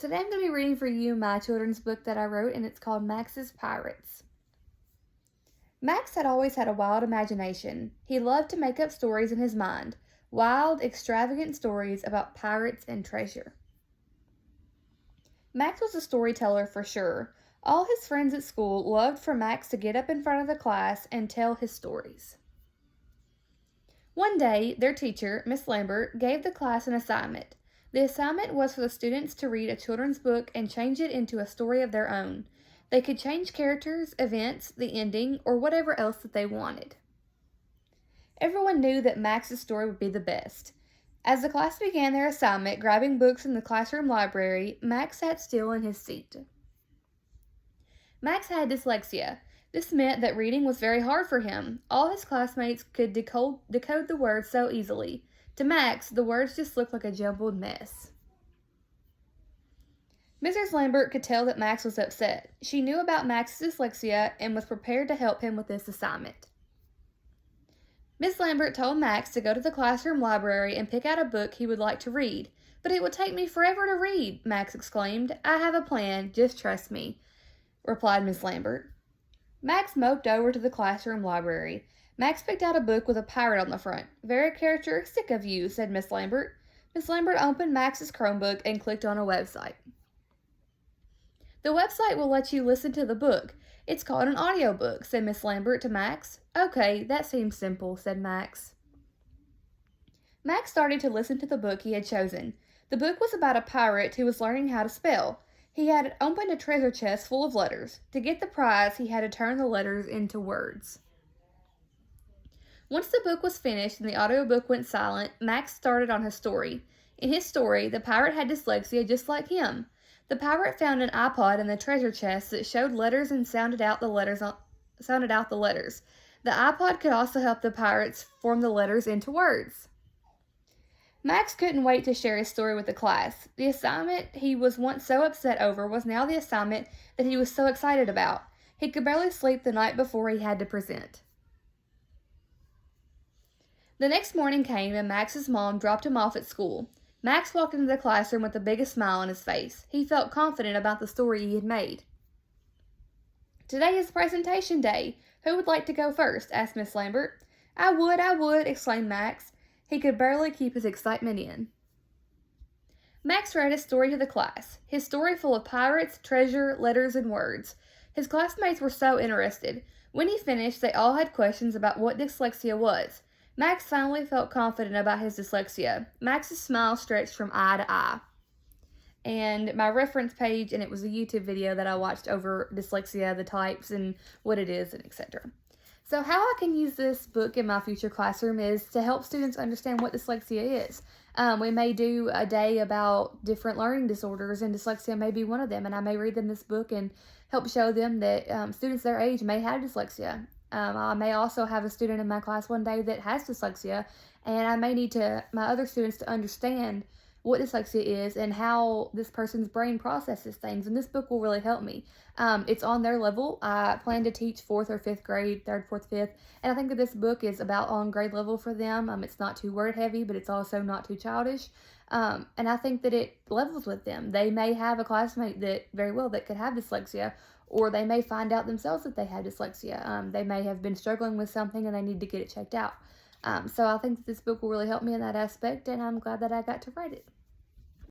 Today I'm going to be reading for you my children's book that I wrote, and it's called Max's Pirates. Max had always had a wild imagination. He loved to make up stories in his mind, wild, extravagant stories about pirates and treasure. Max was a storyteller for sure. All his friends at school loved for Max to get up in front of the class and tell his stories. One day, their teacher, Miss Lambert, gave the class an assignment. The assignment was for the students to read a children's book and change it into a story of their own. They could change characters, events, the ending, or whatever else that they wanted. Everyone knew that Max's story would be the best. As the class began their assignment, grabbing books from the classroom library, Max sat still in his seat. Max had dyslexia. This meant that reading was very hard for him. All his classmates could decode the words so easily. To Max, the words just looked like a jumbled mess. Mrs. Lambert could tell that Max was upset. She knew about Max's dyslexia and was prepared to help him with this assignment. Miss Lambert told Max to go to the classroom library and pick out a book he would like to read. "But it would take me forever to read," Max exclaimed. "I have a plan, just trust me," replied Miss Lambert. Max moped over to the classroom library. Max picked out a book with a pirate on the front. "Very characteristic of you," said Miss Lambert. Miss Lambert opened Max's Chromebook and clicked on a website. "The website will let you listen to the book. It's called an audiobook," said Miss Lambert to Max. "Okay, that seems simple," said Max. Max started to listen to the book he had chosen. The book was about a pirate who was learning how to spell. He had opened a treasure chest full of letters. To get the prize, he had to turn the letters into words. Once the book was finished and the audiobook went silent, Max started on his story. In his story, the pirate had dyslexia just like him. The pirate found an iPod in the treasure chest that showed letters and sounded out the letters. The iPod could also help the pirates form the letters into words. Max couldn't wait to share his story with the class. The assignment he was once so upset over was now the assignment that he was so excited about. He could barely sleep the night before he had to present. The next morning came and Max's mom dropped him off at school. Max walked into the classroom with the biggest smile on his face. He felt confident about the story he had made. "Today is presentation day. Who would like to go first?" asked Miss Lambert. I would," exclaimed Max. He could barely keep his excitement in. Max read his story to the class. His story full of pirates, treasure, letters, and words. His classmates were so interested. When he finished, they all had questions about what dyslexia was. Max finally felt confident about his dyslexia. Max's smile stretched from eye to eye. And my reference page, and it was a YouTube video that I watched over dyslexia, the types, and what it is, and etc. So how I can use this book in my future classroom is to help students understand what dyslexia is. We may do a day about different learning disorders, and dyslexia may be one of them, and I may read them this book and help show them that students their age may have dyslexia. I may also have a student in my class one day that has dyslexia, and I may need my other students to understand what dyslexia is and how this person's brain processes things, and this book will really help me. It's on their level. I plan to teach 4th or 5th grade, 3rd, 4th, 5th, and I think that this book is about on grade level for them. It's not too word heavy, but it's also not too childish, and I think that it levels with them. They may have a classmate that could have dyslexia, or they may find out themselves that they have dyslexia. They may have been struggling with something and they need to get it checked out. So I think that this book will really help me in that aspect, and I'm glad that I got to write it.